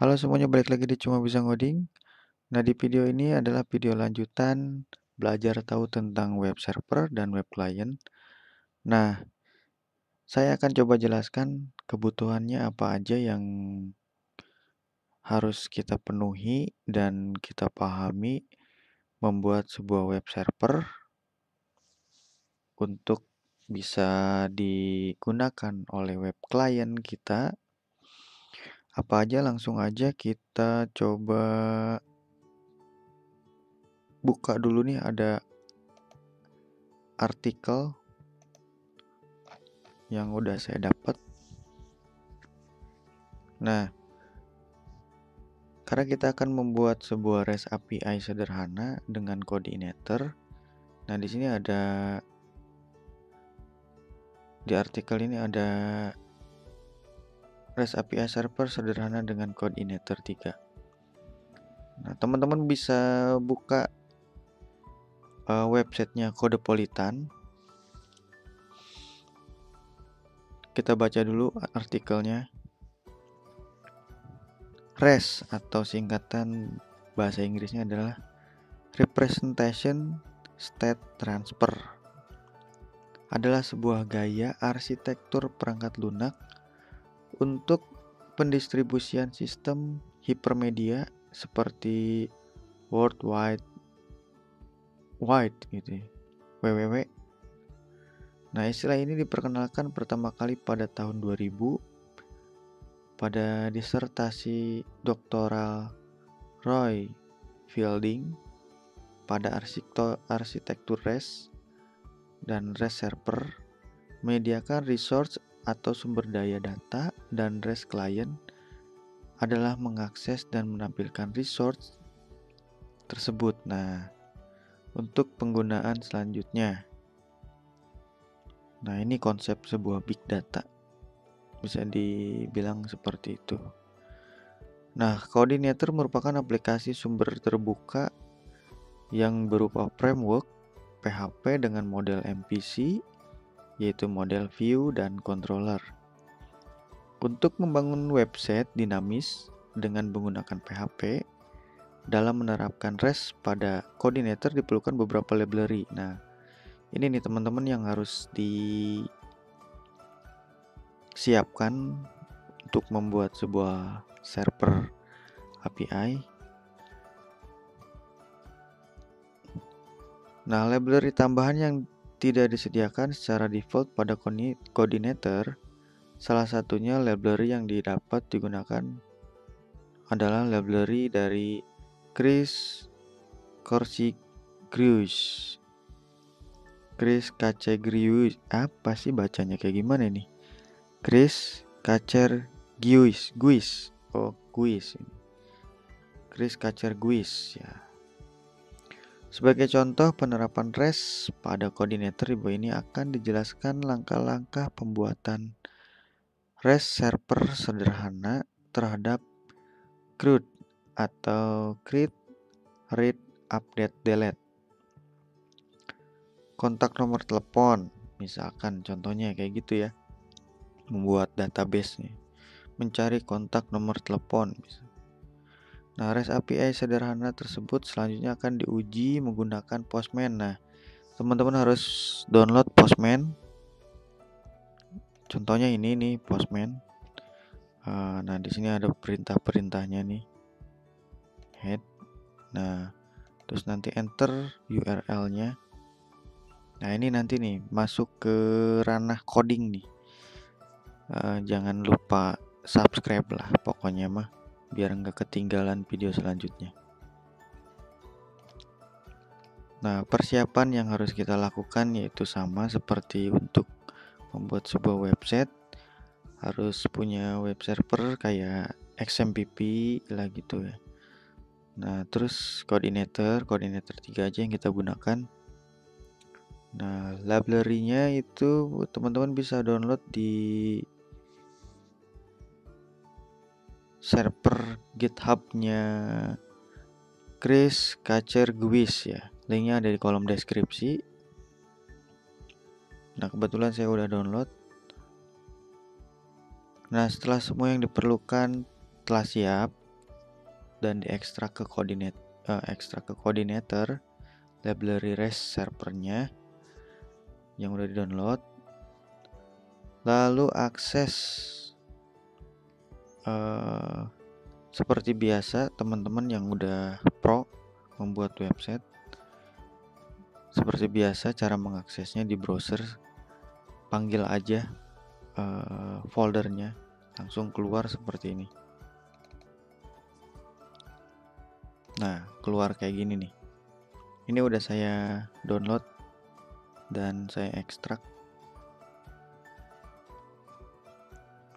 Halo semuanya, balik lagi di Cuma Bisa Ngoding. Nah, di video ini adalah video lanjutan belajar tahu tentang web server dan web client. Nah, saya akan coba jelaskan kebutuhannya apa aja yang harus kita penuhi dan kita pahami membuat sebuah web server untuk bisa digunakan oleh web client kita. Apa aja, langsung aja kita coba buka dulu nih, ada artikel yang udah saya dapat. Nah, karena kita akan membuat sebuah REST API sederhana dengan coordinator. Nah, di sini di artikel ini ada REST API server sederhana dengan coordinator 3. Nah, teman-teman bisa buka websitenya Codepolitan. Kita baca dulu artikelnya. REST atau singkatan bahasa Inggrisnya adalah Representation State Transfer, adalah sebuah gaya arsitektur perangkat lunak untuk pendistribusian sistem hipermedia seperti World Wide gitu ya, WWW. Nah, istilah ini diperkenalkan pertama kali pada tahun 2000 pada disertasi doktoral Roy Fielding pada arsitektur REST dan REST server menyediakan resource atau sumber daya data, dan REST client adalah mengakses dan menampilkan resource tersebut. Nah, untuk penggunaan selanjutnya, nah ini konsep sebuah big data, bisa dibilang seperti itu. Nah, Coordinator merupakan aplikasi sumber terbuka yang berupa framework PHP dengan model MVC, yaitu model view dan controller. Untuk membangun website dinamis dengan menggunakan PHP, dalam menerapkan REST pada Coordinator diperlukan beberapa library. Nah, ini nih teman-teman yang harus disiapkan untuk membuat sebuah server API. Nah, library tambahan yang tidak disediakan secara default pada Coordinator, salah satunya library yang didapat digunakan adalah library dari Chris Kacegrius. Apa sih bacanya kayak gimana nih? Chris Kacegrius. Chris Kacegrius ya. Sebagai contoh penerapan REST pada Coordinator, di bawah ini akan dijelaskan langkah-langkah pembuatan REST server sederhana terhadap CRUD atau Create, Read, Update, Delete. Kontak nomor telepon, misalkan contohnya kayak gitu ya. Membuat database nih, mencari kontak nomor telepon. Nah, REST API sederhana tersebut selanjutnya akan diuji menggunakan Postman. Nah, teman-teman harus download Postman. Contohnya ini nih Postman. Nah, di sini ada perintah-perintahnya nih. Head. Nah, terus nanti enter URL-nya. Nah, ini nanti nih masuk ke ranah coding nih. Jangan lupa subscribe lah pokoknya mah, biar nggak ketinggalan video selanjutnya. Nah, persiapan yang harus kita lakukan yaitu sama seperti untuk membuat sebuah website. Harus punya web server kayak XMPP lah gitu ya. Nah, terus coordinator 3 aja yang kita gunakan. Nah, library-nya itu teman-teman bisa download di server GitHub-nya Chris Kacegrius ya. Linknya ada di kolom deskripsi. Nah, kebetulan saya udah download. Nah, setelah semua yang diperlukan telah siap, dan diekstrak ke coordinator library REST servernya yang udah di-download. Lalu akses seperti biasa teman-teman yang udah pro membuat website. Seperti biasa cara mengaksesnya di browser, panggil aja foldernya, langsung keluar seperti ini. Nah, keluar kayak gini nih. Ini udah saya download dan saya ekstrak.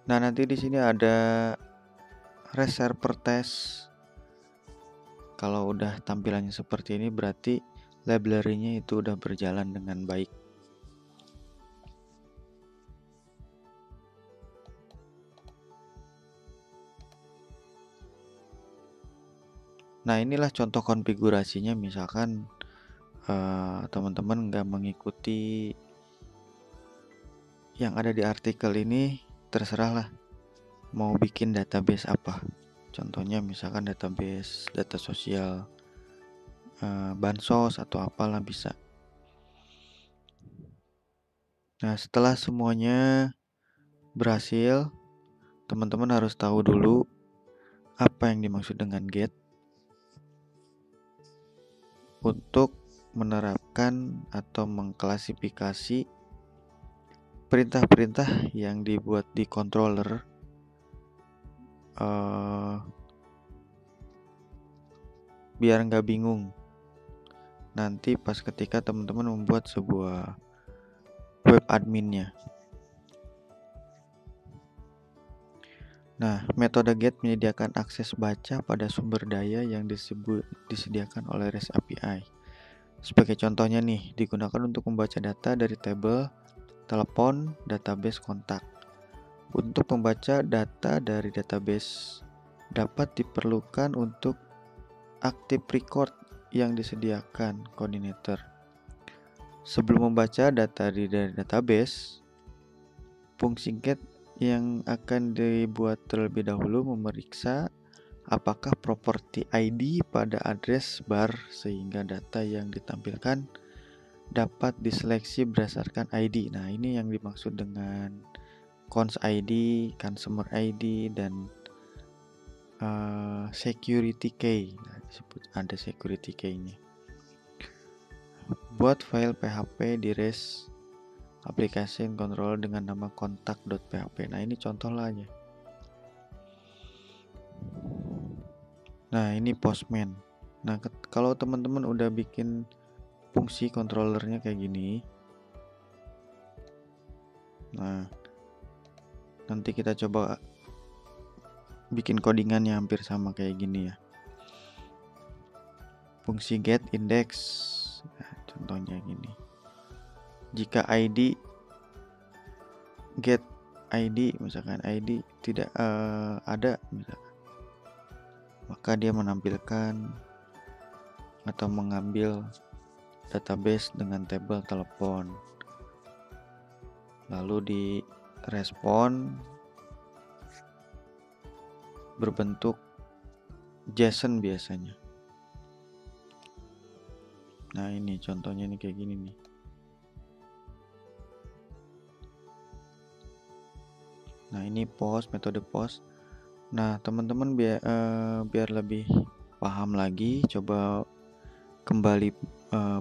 Nah, nanti di sini ada REST server test. Kalau udah tampilannya seperti ini berarti library-nya itu udah berjalan dengan baik. Nah, inilah contoh konfigurasinya. Misalkan teman-teman nggak mengikuti yang ada di artikel ini, terserahlah mau bikin database apa. Contohnya misalkan database data sosial, bansos atau apalah bisa. Nah, setelah semuanya berhasil, teman-teman harus tahu dulu apa yang dimaksud dengan get untuk menerapkan atau mengklasifikasi perintah-perintah yang dibuat di controller biar nggak bingung nanti pas ketika teman-teman membuat sebuah web adminnya. Nah, metode get menyediakan akses baca pada sumber daya yang disediakan oleh REST API. Sebagai contohnya nih, digunakan untuk membaca data dari tabel, telepon, database kontak. Untuk membaca data dari database dapat diperlukan untuk active record yang disediakan koordinator. Sebelum membaca data dari database, fungsi get yang akan dibuat terlebih dahulu memeriksa apakah properti ID pada address bar sehingga data yang ditampilkan dapat diseleksi berdasarkan ID. Nah, ini yang dimaksud dengan cons ID, consumer ID, dan security key. Nah, disebut ada security key-nya. Buat file PHP di REST application control dengan nama kontak.php. Nah, ini contoh lah aja. Nah, ini Postman. Nah, kalau teman-teman udah bikin fungsi controllernya kayak gini, nah nanti kita coba bikin codingannya hampir sama kayak gini ya. Fungsi get index, nah, contohnya gini. Jika ID get ID, misalkan ID tidak ada misalkan, maka dia menampilkan atau mengambil database dengan tabel telepon, lalu di respon berbentuk JSON biasanya. Nah, ini contohnya nih kayak gini nih. Nah, ini post, metode post. Nah, teman-teman biar lebih paham lagi, coba kembali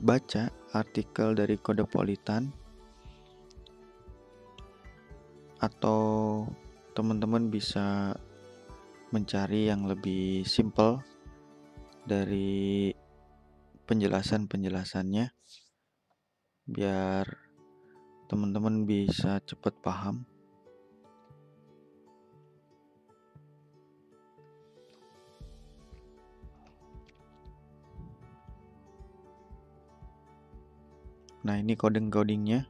baca artikel dari Codepolitan, atau teman-teman bisa mencari yang lebih simple dari penjelasannya biar teman-teman bisa cepat paham. Nah, ini codingnya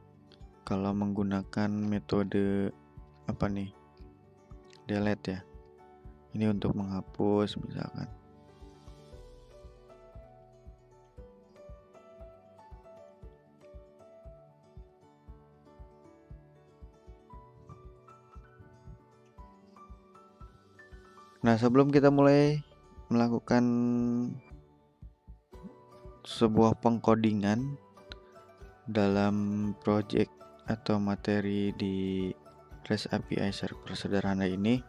kalau menggunakan metode apa nih, delete ya. Ini untuk menghapus misalkan. Nah, sebelum kita mulai melakukan sebuah pengkodingan dalam project atau materi di REST API server sederhana ini,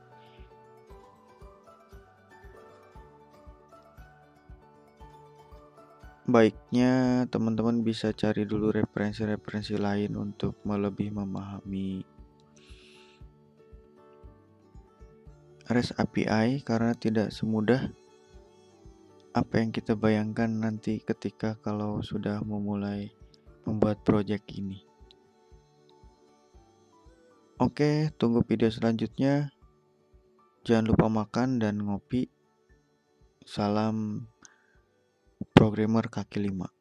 baiknya teman-teman bisa cari dulu referensi-referensi lain untuk lebih memahami REST API, karena tidak semudah apa yang kita bayangkan nanti ketika kalau sudah memulai membuat project ini. Oke, tunggu video selanjutnya. Jangan lupa makan dan ngopi. Salam programmer kaki 5.